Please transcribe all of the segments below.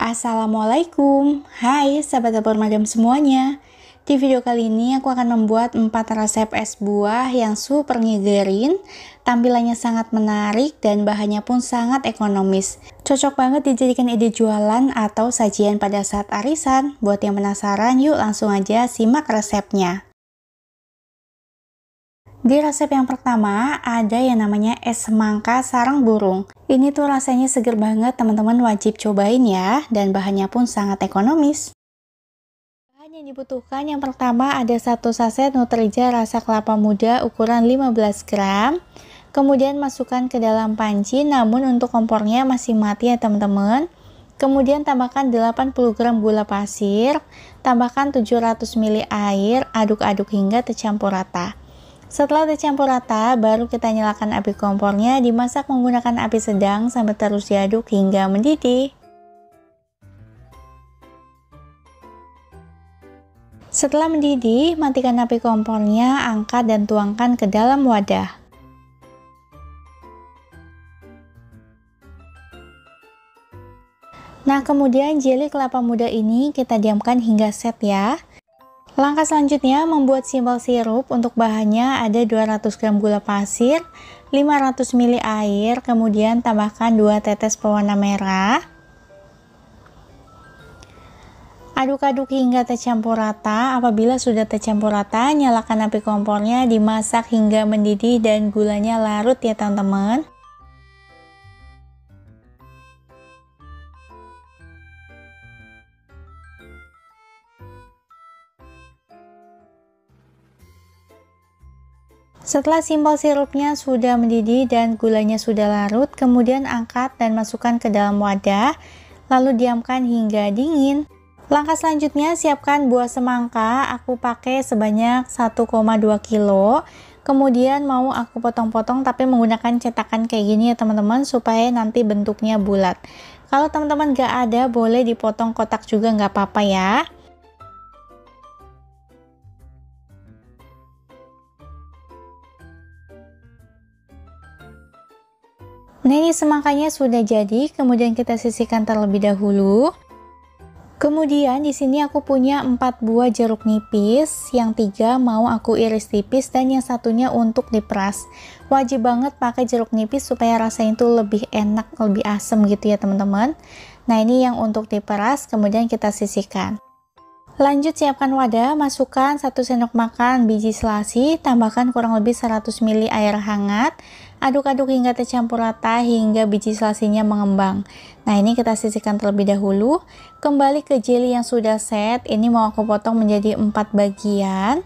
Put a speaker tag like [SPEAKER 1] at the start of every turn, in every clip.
[SPEAKER 1] Assalamualaikum, hai sahabat dapur Madam semuanya. Di video kali ini aku akan membuat 4 resep es buah yang super ngegerin. Tampilannya sangat menarik dan bahannya pun sangat ekonomis. Cocok banget dijadikan ide jualan atau sajian pada saat arisan. Buat yang penasaran, yuk langsung aja simak resepnya. Di resep yang pertama, ada yang namanya es semangka sarang burung. Ini tuh rasanya seger banget, teman-teman wajib cobain ya, dan bahannya pun sangat ekonomis. Bahan yang dibutuhkan yang pertama ada 1 saset Nutrija rasa kelapa muda ukuran 15 gram. Kemudian masukkan ke dalam panci, namun untuk kompornya masih mati ya teman-teman. Kemudian tambahkan 80 gram gula pasir, tambahkan 700 ml air, aduk-aduk hingga tercampur rata. Setelah tercampur rata, baru kita nyalakan api kompornya, dimasak menggunakan api sedang sampai terus diaduk hingga mendidih. Setelah mendidih, matikan api kompornya, angkat dan tuangkan ke dalam wadah. Nah, kemudian jeli kelapa muda ini kita diamkan hingga set ya. Langkah selanjutnya membuat simpel sirup. Untuk bahannya ada 200 gram gula pasir, 500 ml air, kemudian tambahkan 2 tetes pewarna merah. Aduk-aduk hingga tercampur rata. Apabila sudah tercampur rata, nyalakan api kompornya, dimasak hingga mendidih dan gulanya larut ya teman-teman. Setelah simpel sirupnya sudah mendidih dan gulanya sudah larut, kemudian angkat dan masukkan ke dalam wadah, lalu diamkan hingga dingin. Langkah selanjutnya siapkan buah semangka, aku pakai sebanyak 1,2 kilo. Kemudian mau aku potong-potong tapi menggunakan cetakan kayak gini ya teman-teman, supaya nanti bentuknya bulat. Kalau teman-teman gak ada, boleh dipotong kotak juga nggak apa-apa ya. Nah, ini semangkanya sudah jadi, kemudian kita sisihkan terlebih dahulu. Kemudian di sini aku punya 4 buah jeruk nipis, yang 3 mau aku iris tipis dan yang satunya untuk diperas. Wajib banget pakai jeruk nipis supaya rasanya itu lebih enak, lebih asem gitu ya teman-teman. Nah, ini yang untuk diperas, kemudian kita sisihkan. Lanjut siapkan wadah, masukkan 1 sendok makan biji selasi, tambahkan kurang lebih 100 ml air hangat, aduk-aduk hingga tercampur rata hingga biji selasinya mengembang. Nah, ini kita sisihkan terlebih dahulu. Kembali ke jeli yang sudah set, ini mau aku potong menjadi 4 bagian.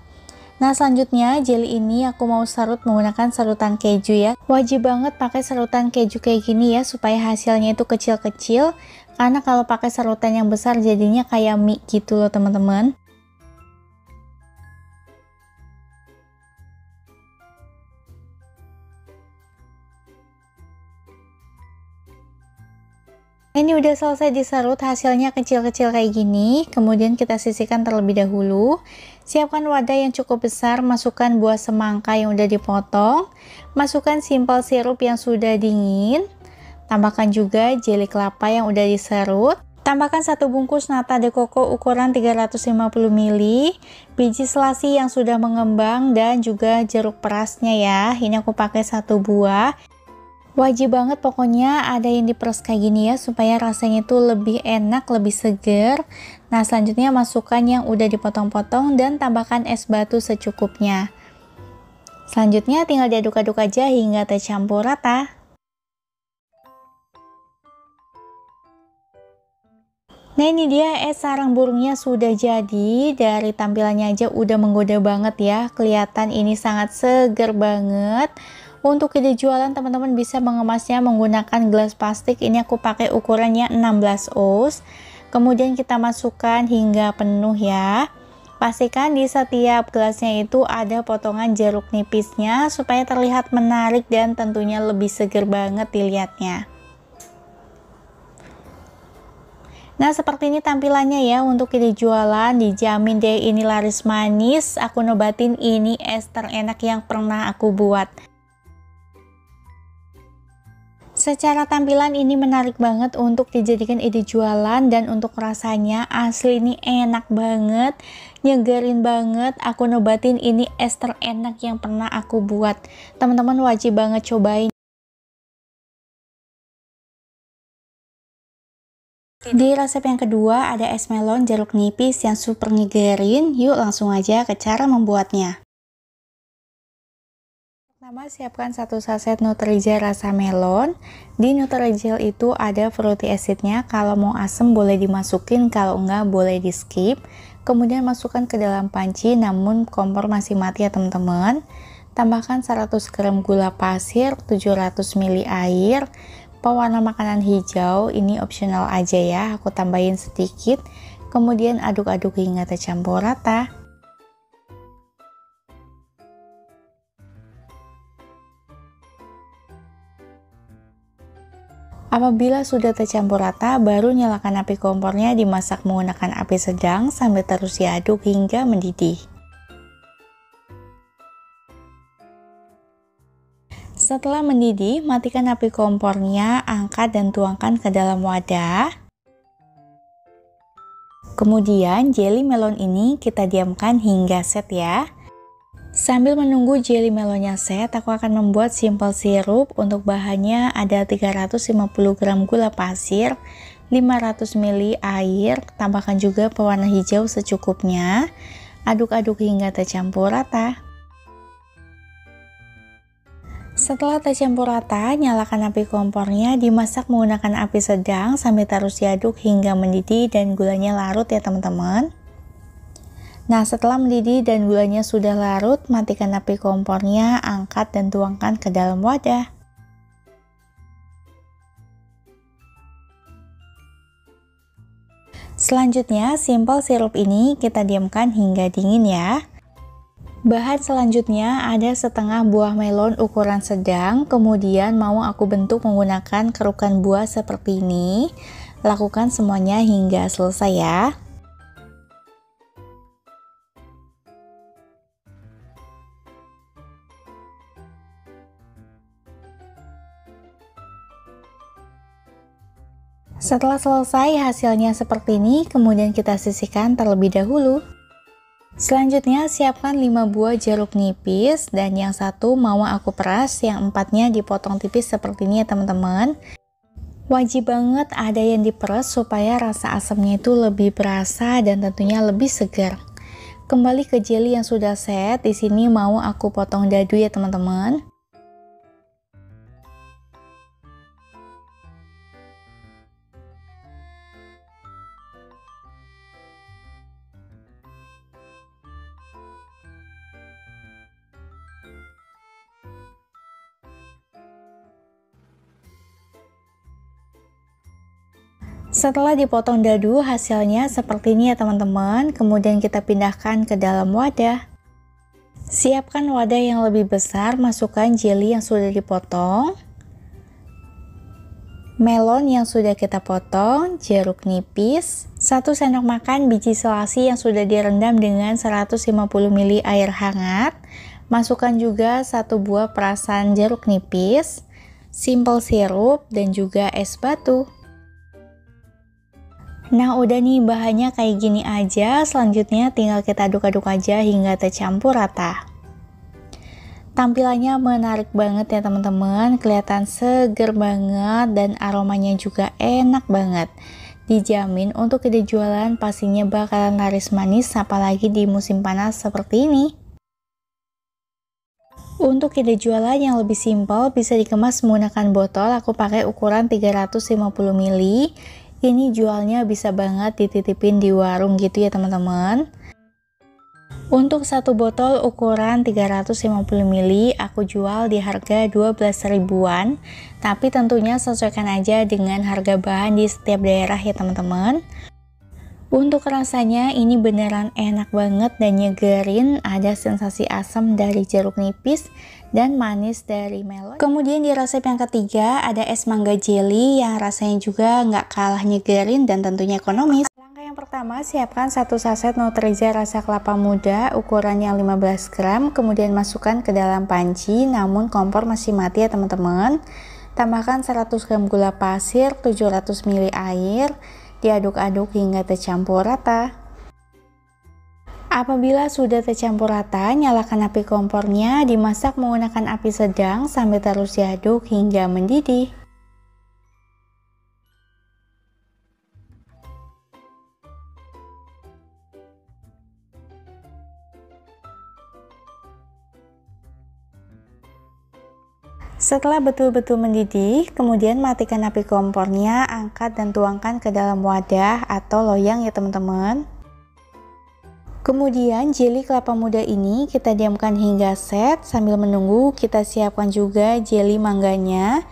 [SPEAKER 1] Nah, selanjutnya jeli ini aku mau serut menggunakan serutan keju ya. Wajib banget pakai serutan keju kayak gini ya, supaya hasilnya itu kecil-kecil. Karena kalau pakai serutan yang besar jadinya kayak mie gitu loh teman-teman. Ini udah selesai diserut, hasilnya kecil-kecil kayak gini. Kemudian kita sisihkan terlebih dahulu. Siapkan wadah yang cukup besar, masukkan buah semangka yang udah dipotong, masukkan simpel sirup yang sudah dingin, tambahkan juga jeli kelapa yang udah diserut, tambahkan 1 bungkus nata de coco ukuran 350 ml, biji selasi yang sudah mengembang, dan juga jeruk perasnya ya. Ini aku pakai 1 buah. Wajib banget pokoknya ada yang diperas kayak gini ya, supaya rasanya itu lebih enak, lebih seger. Nah, selanjutnya masukkan yang udah dipotong-potong dan tambahkan es batu secukupnya. Selanjutnya tinggal diaduk-aduk aja hingga tercampur rata. Nah, ini dia es sarang burungnya sudah jadi. Dari tampilannya aja udah menggoda banget ya. Kelihatan ini sangat seger banget. Untuk ide jualan teman-teman bisa mengemasnya menggunakan gelas plastik. Ini aku pakai ukurannya 16 oz. Kemudian kita masukkan hingga penuh ya. Pastikan di setiap gelasnya itu ada potongan jeruk nipisnya supaya terlihat menarik dan tentunya lebih seger banget dilihatnya. Nah, seperti ini tampilannya ya untuk ide jualan. Dijamin deh ini laris manis. Aku nobatin ini es terenak yang pernah aku buat. Secara tampilan ini menarik banget untuk dijadikan ide jualan, dan untuk rasanya asli ini enak banget, nyegerin banget. Aku nobatin ini es terenak yang pernah aku buat. Teman-teman wajib banget cobain. Di resep yang kedua ada es melon jeruk nipis yang super nyegerin. Yuk langsung aja ke cara membuatnya. Pertama, siapkan 1 saset Nutrijel rasa melon. Di Nutrijel itu ada fruity acidnya. Kalau mau asem boleh dimasukin, kalau enggak boleh di skip. Kemudian masukkan ke dalam panci, namun kompor masih mati ya teman-teman. Tambahkan 100 gram gula pasir, 700 ml air. Pewarna makanan hijau ini opsional aja ya, aku tambahin sedikit. Kemudian aduk-aduk hingga tercampur rata. Apabila sudah tercampur rata, baru nyalakan api kompornya, dimasak menggunakan api sedang sambil terus diaduk hingga mendidih. Setelah mendidih, matikan api kompornya, angkat dan tuangkan ke dalam wadah. Kemudian jelly melon ini kita diamkan hingga set ya. Sambil menunggu jelly melonnya set, aku akan membuat simple sirup. Untuk bahannya ada 350 gram gula pasir, 500 ml air, tambahkan juga pewarna hijau secukupnya. Aduk-aduk hingga tercampur rata. Setelah tercampur rata, nyalakan api kompornya, dimasak menggunakan api sedang sambil terus diaduk hingga mendidih dan gulanya larut ya teman-teman. Nah, setelah mendidih dan gulanya sudah larut, matikan api kompornya, angkat dan tuangkan ke dalam wadah. Selanjutnya, simple sirup ini kita diamkan hingga dingin ya. Bahan selanjutnya ada setengah buah melon ukuran sedang, kemudian mau aku bentuk menggunakan kerukan buah seperti ini. Lakukan semuanya hingga selesai ya. Setelah selesai hasilnya seperti ini, kemudian kita sisihkan terlebih dahulu. Selanjutnya siapkan 5 buah jeruk nipis, dan yang satu mau aku peras, yang 4-nya dipotong tipis seperti ini ya teman-teman. Wajib banget ada yang diperas supaya rasa asamnya itu lebih berasa dan tentunya lebih segar. Kembali ke jelly yang sudah set, di sini mau aku potong dadu ya teman-teman. Setelah dipotong dadu, hasilnya seperti ini ya teman-teman. Kemudian kita pindahkan ke dalam wadah. Siapkan wadah yang lebih besar, masukkan jelly yang sudah dipotong, melon yang sudah kita potong, jeruk nipis, 1 sendok makan biji selasi yang sudah direndam dengan 150 ml air hangat. Masukkan juga 1 buah perasan jeruk nipis, simple sirup, dan juga es batu. Nah, udah nih bahannya kayak gini aja. Selanjutnya tinggal kita aduk-aduk aja hingga tercampur rata. Tampilannya menarik banget ya teman-teman, kelihatan seger banget dan aromanya juga enak banget. Dijamin untuk ide jualan pastinya bakalan laris manis, apalagi di musim panas seperti ini. Untuk ide jualan yang lebih simpel bisa dikemas menggunakan botol, aku pakai ukuran 350 ml. Ini jualnya bisa banget dititipin di warung gitu ya teman-teman. Untuk 1 botol ukuran 350 ml aku jual di harga 12 ribuan, tapi tentunya sesuaikan aja dengan harga bahan di setiap daerah ya teman-teman. Untuk rasanya ini beneran enak banget dan nyegerin, ada sensasi asam dari jeruk nipis dan manis dari melon. Kemudian di resep yang ketiga ada es mangga jelly yang rasanya juga nggak kalah nyegerin dan tentunya ekonomis. Langkah yang pertama, siapkan 1 saset Nutrijel rasa kelapa muda ukuran yang 15 gram, kemudian masukkan ke dalam panci, namun kompor masih mati ya teman-teman. Tambahkan 100 gram gula pasir, 700 ml air, diaduk-aduk hingga tercampur rata. Apabila sudah tercampur rata, nyalakan api kompornya, dimasak menggunakan api sedang sampai terus diaduk hingga mendidih. Setelah betul-betul mendidih, kemudian matikan api kompornya, angkat dan tuangkan ke dalam wadah atau loyang ya teman-teman. Kemudian jeli kelapa muda ini kita diamkan hingga set. Sambil menunggu, kita siapkan juga jeli mangganya.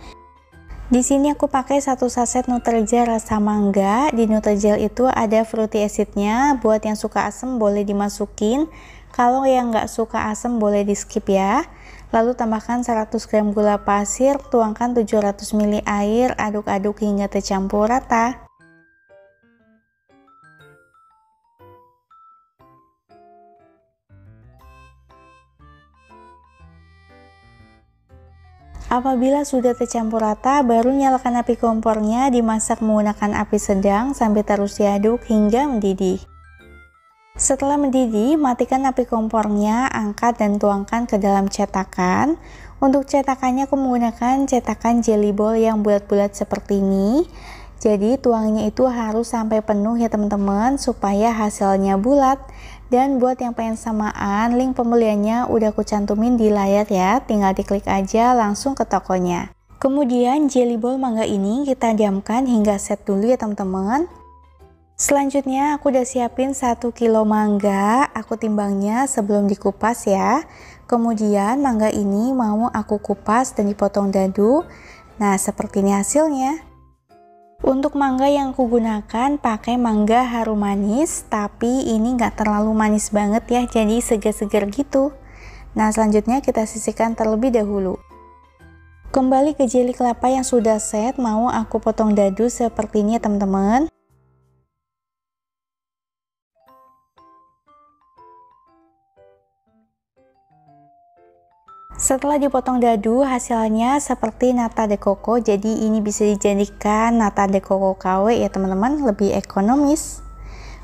[SPEAKER 1] Di sini aku pakai 1 saset Nutrijel rasa mangga. Di Nutrijel itu ada fruity acidnya. Buat yang suka asam boleh dimasukin. Kalau yang nggak suka asam boleh di skip ya. Lalu tambahkan 100 gram gula pasir, tuangkan 700 ml air, aduk-aduk hingga tercampur rata. Apabila sudah tercampur rata, baru nyalakan api kompornya, dimasak menggunakan api sedang sampai terus diaduk hingga mendidih. Setelah mendidih, matikan api kompornya, angkat dan tuangkan ke dalam cetakan. Untuk cetakannya aku menggunakan cetakan jelly ball yang bulat-bulat seperti ini. Jadi tuangnya itu harus sampai penuh ya teman-teman, supaya hasilnya bulat. Dan buat yang pengen samaan, link pembeliannya udah aku cantumin di layar ya, tinggal diklik aja langsung ke tokonya. Kemudian jelly ball mangga ini kita diamkan hingga set dulu ya teman-teman. Selanjutnya aku udah siapin 1 kilo mangga, aku timbangnya sebelum dikupas ya. Kemudian mangga ini mau aku kupas dan dipotong dadu. Nah seperti ini hasilnya. Untuk mangga yang aku gunakan pakai mangga harum manis, tapi ini nggak terlalu manis banget ya, jadi segar-segar gitu. Nah selanjutnya kita sisihkan terlebih dahulu. Kembali ke jeli kelapa yang sudah set, mau aku potong dadu seperti ini ya teman-teman. Setelah dipotong dadu, hasilnya seperti nata de coco, jadi ini bisa dijadikan nata de coco KW ya teman-teman, lebih ekonomis.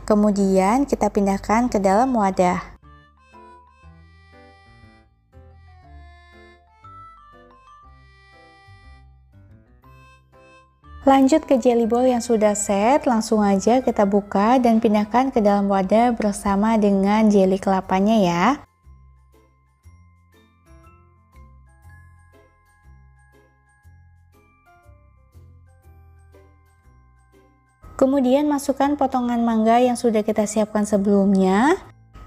[SPEAKER 1] Kemudian kita pindahkan ke dalam wadah. Lanjut ke jelly ball yang sudah set, langsung aja kita buka dan pindahkan ke dalam wadah bersama dengan jelly kelapanya ya. Kemudian masukkan potongan mangga yang sudah kita siapkan sebelumnya.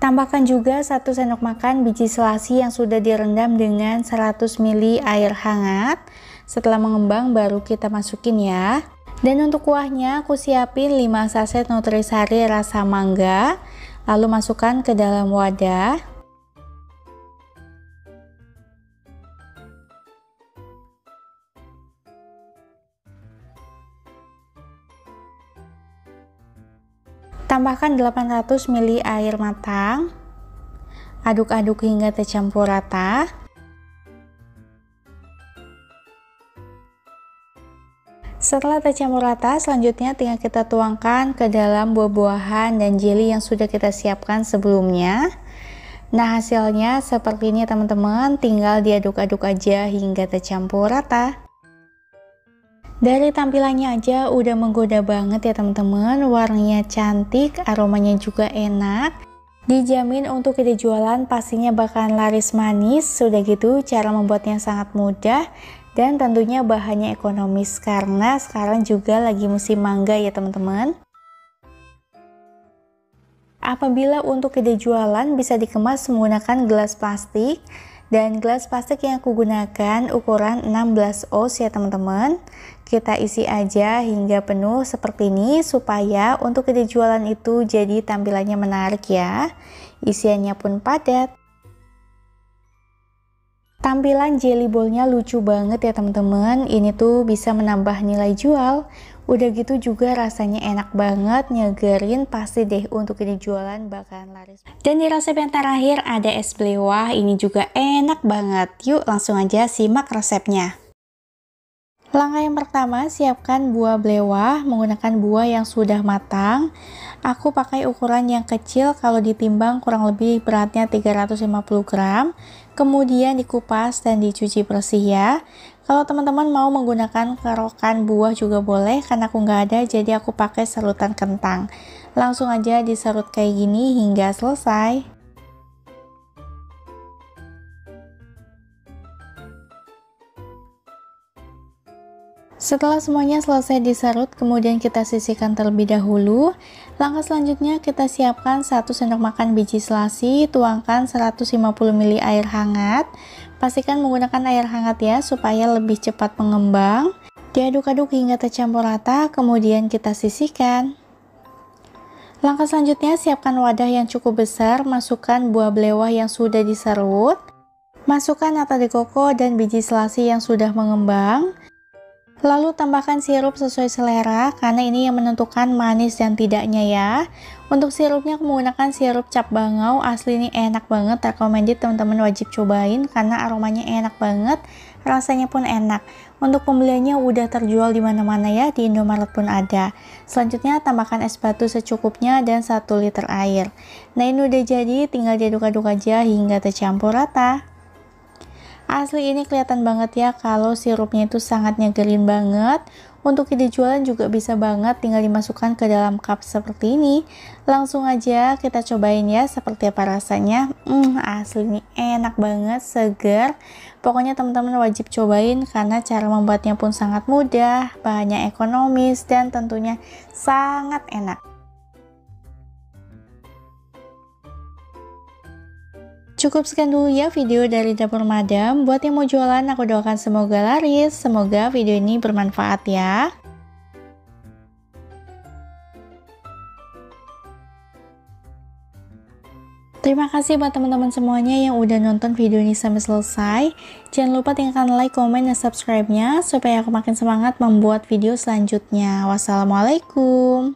[SPEAKER 1] Tambahkan juga 1 sendok makan biji selasi yang sudah direndam dengan 100 ml air hangat. Setelah mengembang baru kita masukin ya. Dan untuk kuahnya aku siapin 5 saset nutrisari rasa mangga. Lalu masukkan ke dalam wadah. Tambahkan 800 ml air matang. Aduk-aduk hingga tercampur rata. Setelah tercampur rata, selanjutnya tinggal kita tuangkan ke dalam buah-buahan dan jelly yang sudah kita siapkan sebelumnya. Nah hasilnya seperti ini teman-teman, tinggal diaduk-aduk aja hingga tercampur rata. Dari tampilannya aja udah menggoda banget ya teman-teman, warnanya cantik, aromanya juga enak. Dijamin untuk ide jualan pastinya bakalan laris manis. Sudah gitu cara membuatnya sangat mudah dan tentunya bahannya ekonomis karena sekarang juga lagi musim mangga ya teman-teman. Apabila untuk ide jualan bisa dikemas menggunakan gelas plastik. Dan gelas plastik yang aku gunakan ukuran 16 oz ya teman-teman. Kita isi aja hingga penuh seperti ini supaya untuk ide jualan itu jadi tampilannya menarik ya. Isiannya pun padat. Tampilan jelly ballnya lucu banget ya teman-teman. Ini tuh bisa menambah nilai jual. Udah gitu juga rasanya enak banget, nyegerin, pasti deh untuk ini jualan bakalan laris. Dan di resep yang terakhir ada es blewah, ini juga enak banget. Yuk langsung aja simak resepnya. Langkah yang pertama, siapkan buah blewah menggunakan buah yang sudah matang. Aku pakai ukuran yang kecil, kalau ditimbang kurang lebih beratnya 350 gram. Kemudian dikupas dan dicuci bersih ya. Kalau teman-teman mau menggunakan kerokan buah juga boleh, karena aku nggak ada jadi aku pakai serutan kentang. Langsung aja diserut kayak gini hingga selesai. Setelah semuanya selesai diserut, kemudian kita sisihkan terlebih dahulu. Langkah selanjutnya kita siapkan 1 sendok makan biji selasi, tuangkan 150 ml air hangat. Pastikan menggunakan air hangat ya, supaya lebih cepat mengembang. Diaduk-aduk hingga tercampur rata, kemudian kita sisihkan. Langkah selanjutnya, siapkan wadah yang cukup besar, masukkan buah blewah yang sudah diserut. Masukkan nata de coco dan biji selasi yang sudah mengembang. Lalu tambahkan sirup sesuai selera, karena ini yang menentukan manis dan tidaknya ya. Untuk sirupnya aku menggunakan sirup cap bangau, asli ini enak banget, recommended, teman-teman wajib cobain karena aromanya enak banget, rasanya pun enak. Untuk pembeliannya udah terjual di mana-mana ya, di Indomaret pun ada. Selanjutnya tambahkan es batu secukupnya dan 1 liter air. Nah ini udah jadi, tinggal diaduk-aduk aja hingga tercampur rata. Asli ini kelihatan banget ya kalau sirupnya itu sangat nyegerin banget. Untuk ide jualan juga bisa banget, tinggal dimasukkan ke dalam cup seperti ini. Langsung aja kita cobain ya seperti apa rasanya. Asli ini enak banget, seger. Pokoknya teman-teman wajib cobain karena cara membuatnya pun sangat mudah, bahannya ekonomis, dan tentunya sangat enak. Cukup sekian dulu ya video dari dapur madam. Buat yang mau jualan, aku doakan semoga laris. Semoga video ini bermanfaat ya. Terima kasih buat teman-teman semuanya yang udah nonton video ini sampai selesai. Jangan lupa tinggalkan like, komen, dan subscribe-nya supaya aku makin semangat membuat video selanjutnya. Wassalamualaikum.